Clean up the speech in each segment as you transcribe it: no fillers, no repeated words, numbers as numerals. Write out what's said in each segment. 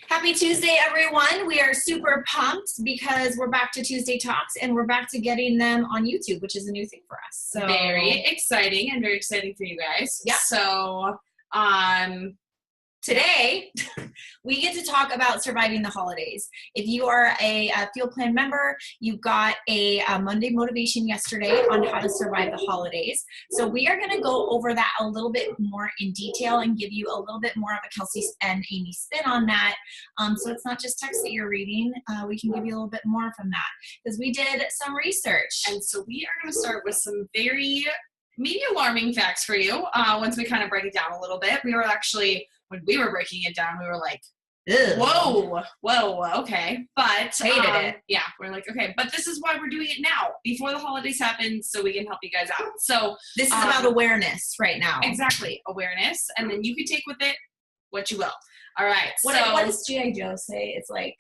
Happy Tuesday, everyone. We are super pumped because we're back to Tuesday Talks and we're back to getting them on YouTube, which is a new thing for us. So very exciting and very exciting for you guys. Yeah. So, today we get to talk about surviving the holidays. If you are a Field Plan member, you got a Monday motivation yesterday on how to survive the holidays. So we are going to go over that a little bit more in detail and give you a little bit more of a Kelsey and Amy spin on that. So it's not just text that you're reading. We can give you a little bit more from that because we did some research. And so we are going to start with some very maybe alarming facts for you. Once we kind of break it down a little bit, we were actually, when we were breaking it down, we were like, whoa, okay. But hated it. Yeah, we're like, okay, but this is why we're doing it now, before the holidays happen, so we can help you guys out. So this is about awareness right now. Exactly, awareness, and then you can take with it what you will. All right. What does G.I. Joe say? It's like,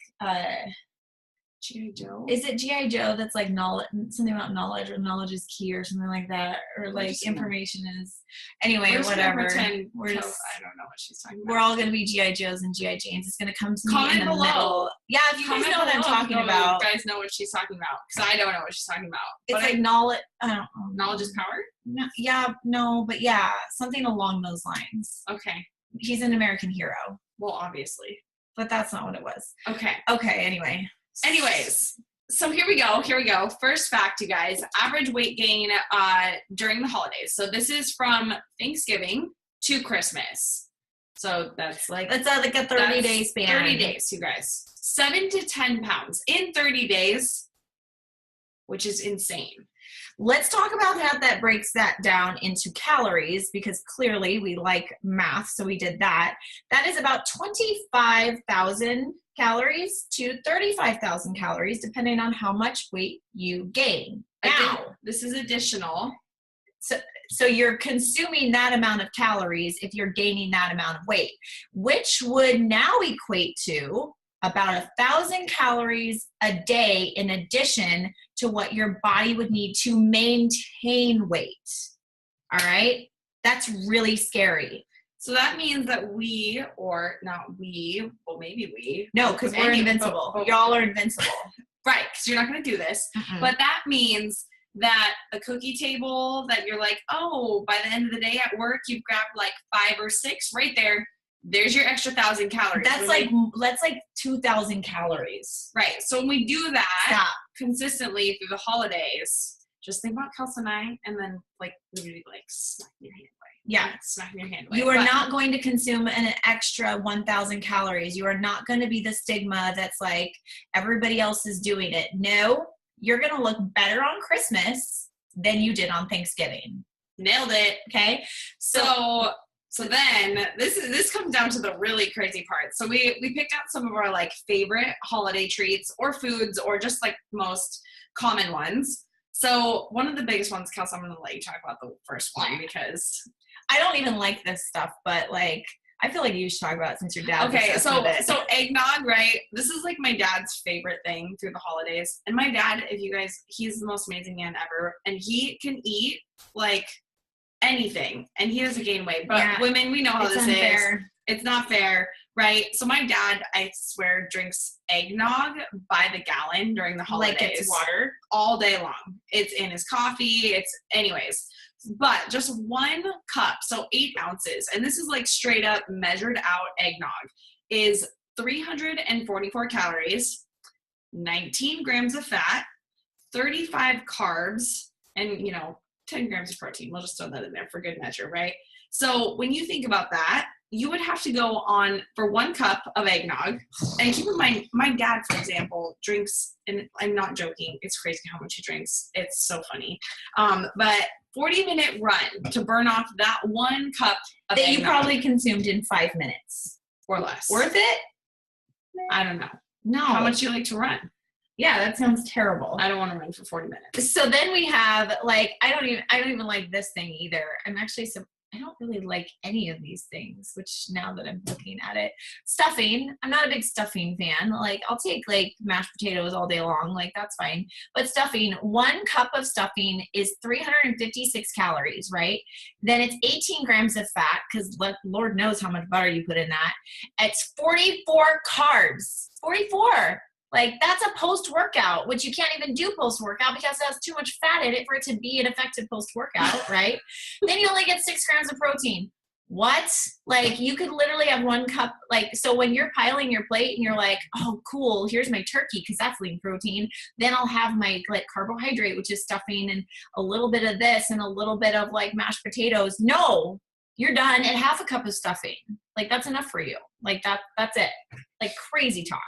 G.I. Joe? Is it G.I. Joe that's like knowledge, something about knowledge, or knowledge is key, or something like that, or like information is, anyway, whatever. I don't know what she's talking about. We're all going to be G.I. Joes and G.I. Janes. It's going to come to me in the below. middle. Yeah, if you guys know what I'm talking about. You guys know what she's talking about, because I don't know what she's talking about. It's like knowledge, I don't know. Knowledge is power? No, yeah, no, but yeah, something along those lines. Okay. He's an American hero. Well, obviously. But that's not what it was. Okay, anyways, so here we go. First fact, you guys, average weight gain during the holidays. So this is from Thanksgiving to Christmas. So that's like a 30-day span. 30 days, you guys. 7 to 10 pounds in 30 days, which is insane. Let's talk about how that breaks that down into calories, because clearly we like math, so we did that. That is about 25,000 calories to 35,000 calories, depending on how much weight you gain. Now, this is additional. So you're consuming that amount of calories if you're gaining that amount of weight, which would now equate to about 1,000 calories a day in addition to what your body would need to maintain weight. All right? That's really scary. So that means that we, or not we, well, maybe we. No, because we're invincible. Y'all are invincible. Right, because you're not going to do this. Mm-mm. But that means that the cookie table that you're like, oh, by the end of the day at work, you've grabbed like 5 or 6 right there. There's your extra 1,000 calories. That's like 2,000 calories. Right. So when we do that consistently through the holidays, just think about Kelsey and I, and then like literally like smacking your hand away. Yeah, smacking your hand away. You are not going to consume an extra 1,000 calories. You are not going to be the stigma that's like everybody else is doing it. No, you're going to look better on Christmas than you did on Thanksgiving. Nailed it. Okay. So then this comes down to the really crazy part. So we picked out some of our like favorite holiday treats or foods or just like most common ones. So one of the biggest ones, Kelsey, I'm going to let you talk about the first one because I don't even like this stuff, but like I feel like you should talk about it since your dad. Okay, so eggnog, right? This is like my dad's favorite thing through the holidays. And my dad, if you guys, he's the most amazing man ever, and he can eat like anything, and he doesn't gain weight. But women, we know how this is. It's not fair, right? So my dad, I swear, drinks eggnog by the gallon during the holidays. Like it's water? All day long. It's in his coffee. Anyways. But just 1 cup, so 8 ounces, and this is like straight up measured out eggnog, is 344 calories, 19 grams of fat, 35 carbs, and 10 grams of protein. We'll just throw that in there for good measure, right? So when you think about that, you would have to go on for 1 cup of eggnog. And keep in mind, my dad, for example, drinks, and I'm not joking, it's crazy how much he drinks. It's so funny. But 40-minute run to burn off that 1 cup of eggnog. You probably consumed in 5 minutes. Or less. Worth it? I don't know. No. How much do you like to run? Yeah, that sounds terrible. I don't want to run for 40 minutes. So then we have like I don't even like this thing either. I'm actually I don't really like any of these things, which now that I'm looking at it, stuffing, I'm not a big stuffing fan. Like I'll take like mashed potatoes all day long. Like that's fine. But stuffing, 1 cup of stuffing is 356 calories, right? Then it's 18 grams of fat because Lord knows how much butter you put in that. It's 44 carbs, 44. Like that's a post-workout, which you can't even do post-workout because it has too much fat in it for it to be an effective post-workout, right? Then you only get 6 grams of protein. What? Like you could literally have 1 cup. Like, so when you're piling your plate and you're like, oh, cool, here's my turkey because that's lean protein. Then I'll have my like carbohydrate, which is stuffing and a little bit of this and a little bit of like mashed potatoes. No, you're done at half a cup of stuffing. Like that's enough for you. Like that's it. Like crazy talk.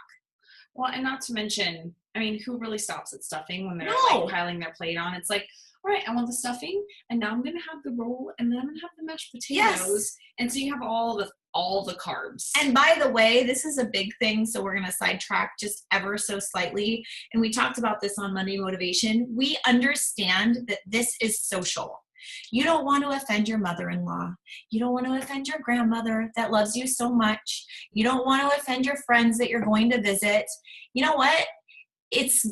Well, and not to mention, I mean, who really stops at stuffing when they're No. like piling their plate on? It's like, all right, I want the stuffing, and now I'm gonna have the roll, and then I'm gonna have the mashed potatoes, Yes. and so you have all the carbs. And by the way, this is a big thing, so we're gonna sidetrack just ever so slightly. And we talked about this on Monday Motivation. We understand that this is social. You don't want to offend your mother-in-law. You don't want to offend your grandmother that loves you so much. You don't want to offend your friends that you're going to visit. You know what? It's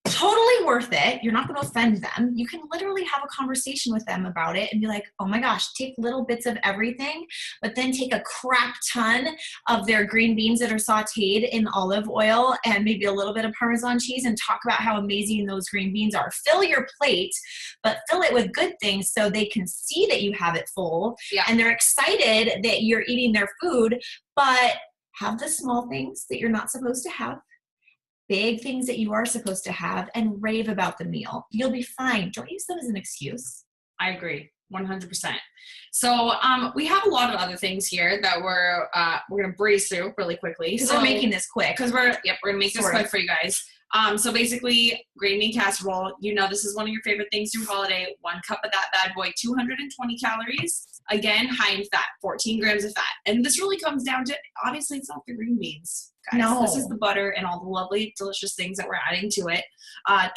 totally worth it. You're not going to offend them. You can literally have a conversation with them about it and be like, oh my gosh, take little bits of everything, but then take a crap ton of their green beans that are sauteed in olive oil and maybe a little bit of Parmesan cheese and talk about how amazing those green beans are. Fill your plate, but fill it with good things so they can see that you have it full. Yeah. And they're excited that you're eating their food, but have the small things that you're not supposed to have, big things that you are supposed to have, and rave about the meal. You'll be fine. Don't use them as an excuse. I agree, 100%. So we have a lot of other things here that we're gonna breeze through really quickly. Because we're we're making this quick. Because we're gonna make this quick for you guys. So basically, green bean casserole. You know, this is one of your favorite things through holiday. 1 cup of that bad boy, 220 calories. Again, high in fat, 14 grams of fat. And this really comes down to, obviously, it's not the green beans, guys. No. This is the butter and all the lovely, delicious things that we're adding to it.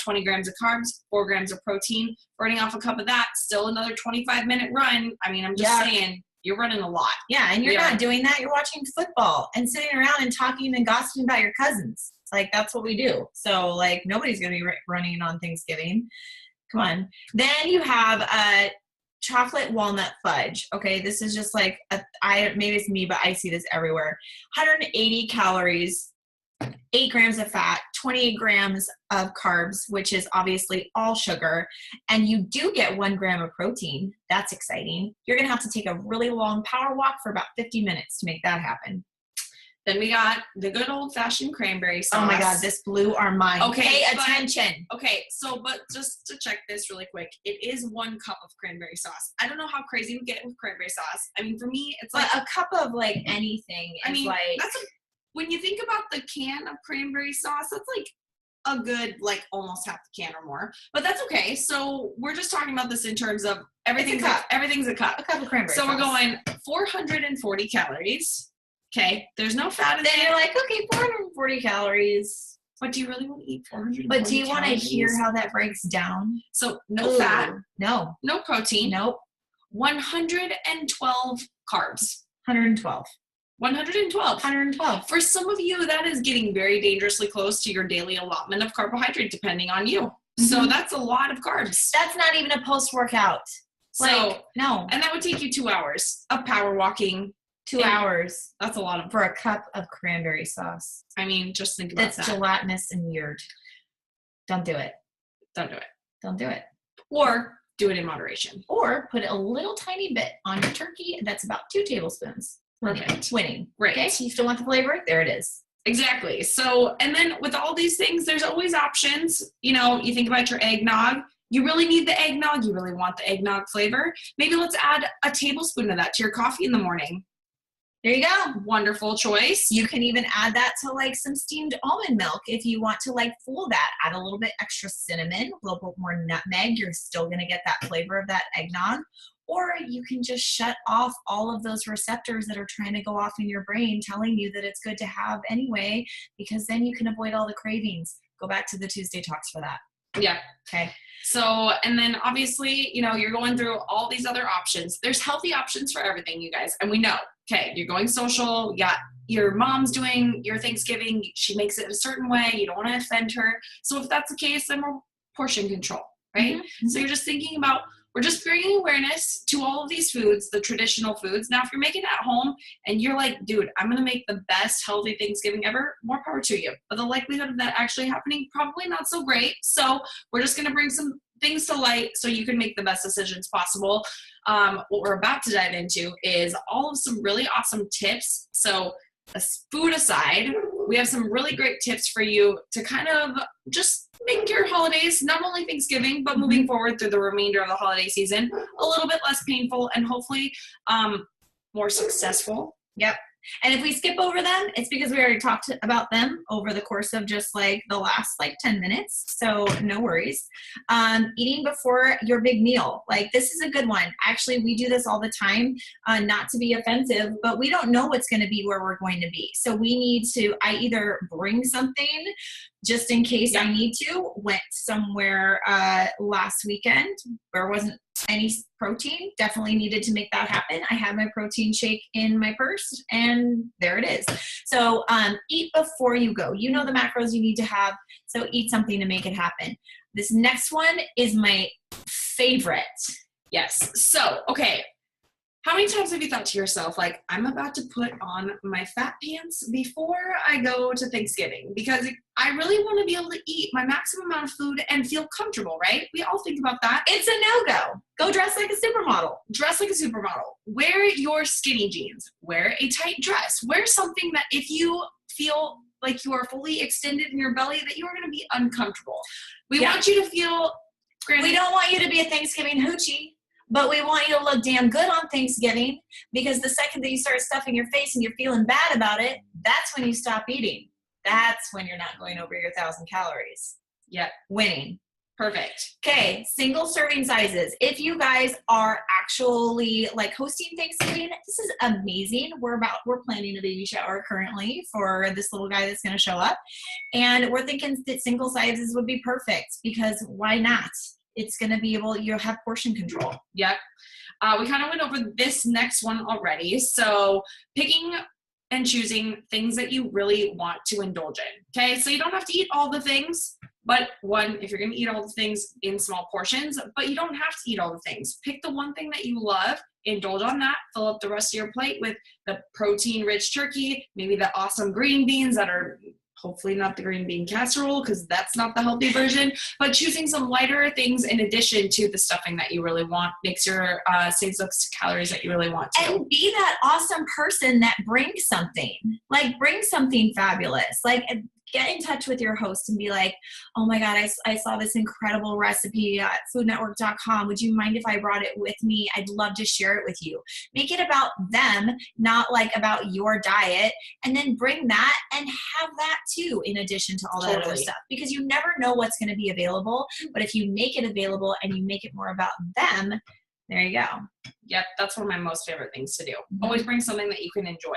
20 grams of carbs, 4 grams of protein. Burning off a cup of that, still another 25-minute run. I mean, I'm just saying, you're running a lot. Yeah, and you're not doing that. You're watching football and sitting around and talking and gossiping about your cousins. Like, that's what we do. So, like, nobody's going to be running on Thanksgiving. Come on. Then you have a chocolate walnut fudge. Okay, this is just like, maybe it's me, but I see this everywhere. 180 calories, 8 grams of fat, 28 grams of carbs, which is obviously all sugar. And you do get 1 gram of protein. That's exciting. You're going to have to take a really long power walk for about 50 minutes to make that happen. Then we got the good old-fashioned cranberry sauce. Oh my God, this blew our mind. Okay, pay attention. Okay, so, but just to check this really quick, it is 1 cup of cranberry sauce. I don't know how crazy we get with cranberry sauce. I mean, for me, it's like a cup of like anything is like. When you think about the can of cranberry sauce, that's like a good, like almost half the can or more. But that's okay. So we're just talking about this in terms of everything's a cup. Everything's a cup. A cup of cranberry sauce. So we're going 440 calories. Okay, there's no fat in there. Then you're like, okay, 440 calories. But do you really want to eat 440 But do you want to hear how that breaks down? So no fat. No. No protein. Nope. 112 carbs. 112. 112. 112. For some of you, that is getting very dangerously close to your daily allotment of carbohydrate, depending on you. Mm-hmm. So that's a lot of carbs. That's not even a post-workout. So, no. And that would take you 2 hours of power walking. 2 hours. That's a lot for a cup of cranberry sauce. I mean, just think about that. That's gelatinous and weird. Don't do it. Don't do it. Don't do it. Or do it in moderation. Or put a little tiny bit on your turkey. That's about 2 tablespoons. Perfect. Winning. Right. Okay. You still want the flavor? There it is. Exactly. So, and then with all these things, there's always options. You know, you think about your eggnog. You really need the eggnog. You really want the eggnog flavor. Maybe let's add a tablespoon of that to your coffee in the morning. There you go. Wonderful choice. You can even add that to like some steamed almond milk if you want to like fool that. Add a little bit extra cinnamon, a little bit more nutmeg. You're still going to get that flavor of that eggnog. Or you can just shut off all of those receptors that are trying to go off in your brain telling you that it's good to have anyway, because then you can avoid all the cravings. Go back to the Tuesday talks for that. Yeah. Okay. So, and then obviously, you know, you're going through all these other options. There's healthy options for everything, you guys. And we know, okay, you're going social. Yeah, your mom's doing your Thanksgiving. She makes it a certain way. You don't want to offend her. So if that's the case, then we're portion control, right? Mm-hmm. So you're just thinking about, we're just bringing awareness to all of these foods, the traditional foods. Now, if you're making it at home and you're like, dude, I'm going to make the best healthy Thanksgiving ever, more power to you. But the likelihood of that actually happening, probably not so great. So we're just going to bring some things to light so you can make the best decisions possible. What we're about to dive into is all of some really awesome tips. So food aside, we have some really great tips for you to kind of just make your holidays, not only Thanksgiving, but moving forward through the remainder of the holiday season, a little bit less painful and hopefully more successful. Yep. And if we skip over them, it's because we already talked about them over the course of just like the last like 10 minutes. So no worries. Eating before your big meal. Like this is a good one. Actually, we do this all the time, not to be offensive, but we don't know what's going to be where we're going to be. So we need to, I either bring something just in case I need to. Went somewhere last weekend where wasn't any protein, definitely needed to make that happen. I had my protein shake in my purse and there it is. So eat before you go. You know the macros you need to have, so eat something to make it happen. This next one is my favorite. Yes. So, okay. How many times have you thought to yourself, like, I'm about to put on my fat pants before I go to Thanksgiving because I really want to be able to eat my maximum amount of food and feel comfortable, right? We all think about that. It's a no-go. Go dress like a supermodel. Dress like a supermodel. Wear your skinny jeans. Wear a tight dress. Wear something that if you feel like you are fully extended in your belly, that you are going to be uncomfortable. We want you to feel... We don't want you to be a Thanksgiving hoochie. But we want you to look damn good on Thanksgiving because the second that you start stuffing your face and you're feeling bad about it, that's when you stop eating. That's when you're not going over your 1,000 calories. Yep. Winning. Perfect. Okay, single serving sizes. If you guys are actually like hosting Thanksgiving, this is amazing. We're planning a baby shower currently for this little guy that's going to show up. And we're thinking that single sizes would be perfect because why not? It's going to be able, you have portion control. Yep. We kind of went over this next one already. So picking and choosing things that you really want to indulge in. Okay. So you don't have to eat all the things, but one, if you're going to eat all the things in small portions, but you don't have to eat all the things. Pick the one thing that you love, indulge on that, fill up the rest of your plate with the protein rich turkey, maybe the awesome green beans that are hopefully not the green bean casserole because that's not the healthy version, but choosing some lighter things in addition to the stuffing that you really want makes your saves those calories that you really want to. And be that awesome person that brings something. Like bring something fabulous. Like get in touch with your host and be like, oh my God, I saw this incredible recipe at foodnetwork.com. Would you mind if I brought it with me? I'd love to share it with you. Make it about them, not like about your diet. And then bring that and have that too, in addition to all that other stuff. Because you never know what's going to be available. But if you make it available and you make it more about them, there you go. Yep, that's one of my most favorite things to do. Always bring something that you can enjoy.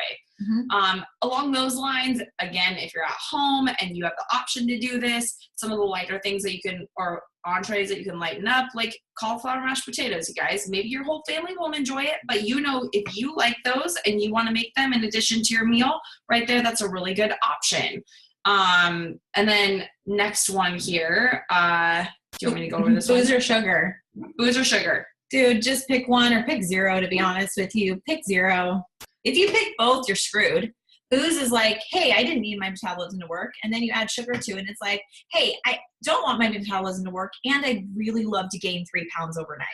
Along those lines, again, if you're at home and you have the option to do this, some of the lighter things that you can, or entrees that you can lighten up, like cauliflower mashed potatoes, you guys. Maybe your whole family won't enjoy it, but you know if you like those and you want to make them in addition to your meal, right there, that's a really good option. And then next one here, do you want me to go over this one? Booze or sugar? Booze or sugar? Dude, just pick one or pick zero, to be honest with you. Pick zero. If you pick both, you're screwed. Booze is like, hey, I didn't need my metabolism to work. And then you add sugar to it, and it's like, hey, I don't want my metabolism to work, and I'd really love to gain 3 pounds overnight.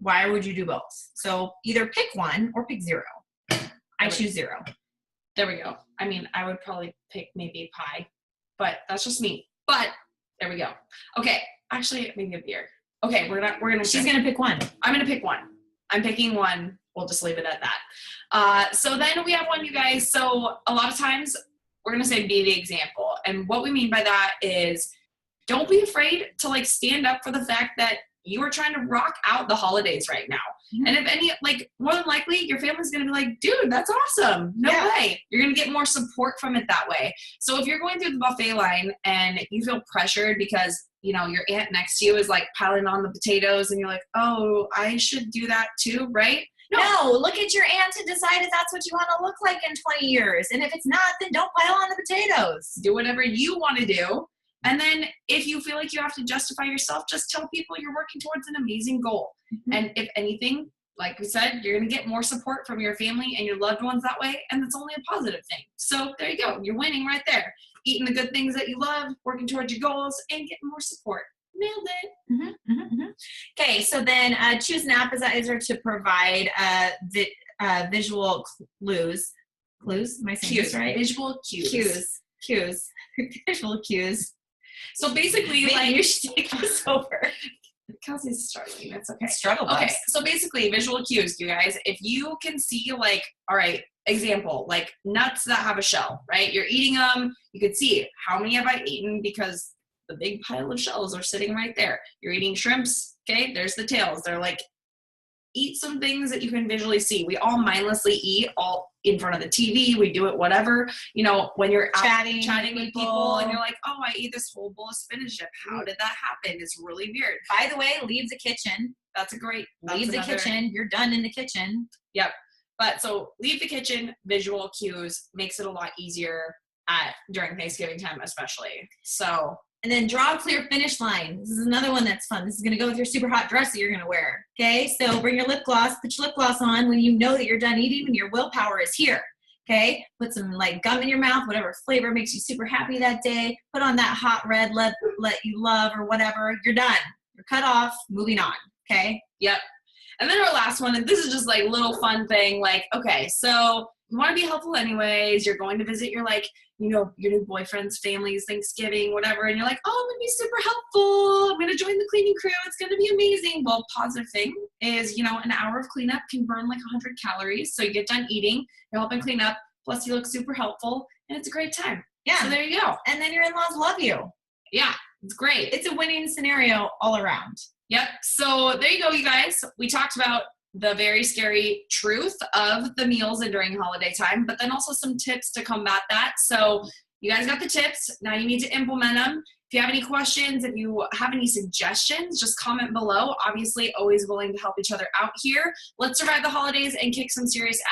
Why would you do both? So either pick one or pick zero. I choose zero. There we go. I mean, I would probably pick maybe pie, but that's just me. But there we go. Okay, actually, maybe a beer. Okay, we're gonna. She's gonna pick one. I'm gonna pick one. I'm picking one. We'll just leave it at that. So then we have one, you guys. So a lot of times we're gonna say be the example, and what we mean by that is don't be afraid to like stand up for the fact that you are trying to rock out the holidays right now. And if any, like more than likely your family's going to be like, dude, that's awesome. No way. You're going to get more support from it that way. So if you're going through the buffet line and you feel pressured because your aunt next to you is like piling on the potatoes and you're like, oh, I should do that too, right? No, look at your aunt to decide if that's what you want to look like in 20 years. And if it's not, then don't pile on the potatoes. Do whatever you want to do. And then if you feel like you have to justify yourself, just tell people you're working towards an amazing goal. Mm-hmm. And if anything, like we said, you're going to get more support from your family and your loved ones that way. And that's only a positive thing. So there you go. You're winning right there. Eating the good things that you love, working towards your goals, and getting more support. Nailed it. Mm-hmm, mm-hmm, mm-hmm. Okay, so then choose an appetizer to provide the visual clues. Clues? Am I saying this right? Visual cues. Cues. Visual cues. So basically, maybe you should take this over. Kelsey's struggling. That's okay. Struggle bus. Okay, so basically, visual cues, you guys. If you can see, like, all right, example, like nuts that have a shell, right? You're eating them. You could see how many have I eaten because the big pile of shells are sitting right there. You're eating shrimps. Okay, there's the tails. They're like, eat some things that you can visually see. We all mindlessly eat all in front of the TV. We do it whatever. When you're chatting with people and you're like, oh, I ate this whole bowl of spinach dip. How did that happen? It's really weird. By the way, leave the kitchen. Leave the kitchen. You're done in the kitchen. Yep. But so leave the kitchen, visual cues makes it a lot easier during Thanksgiving time, especially. So. And then draw a clear finish line. This is another one that's fun. This is going to go with your super hot dress that you're going to wear. Okay, so bring your lip gloss. Put your lip gloss on when you know that you're done eating and your willpower is here. Okay, put some like gum in your mouth, whatever flavor makes you super happy that day. Put on that hot red let you love or whatever. You're done. You're cut off. Moving on. Okay. Yep. And then our last one, and this is just like little fun thing. Like, okay, so you want to be helpful anyways. You're going to visit your your new boyfriend's family's Thanksgiving, whatever. And you're like, oh, I'm going to be super helpful. I'm going to join the cleaning crew. It's going to be amazing. Well, positive thing is, an hour of cleanup can burn like 100 calories. So you get done eating, you're helping clean up. Plus you look super helpful and it's a great time. Yeah. So there you go. And then your in-laws love you. Yeah. It's great. It's a winning scenario all around. Yep. So there you go, you guys. We talked about the very scary truth of the meals and during holiday time, but then also some tips to combat that. So you guys got the tips. Now you need to implement them. If you have any questions, if you have any suggestions, just comment below. Obviously, always willing to help each other out here. Let's survive the holidays and kick some serious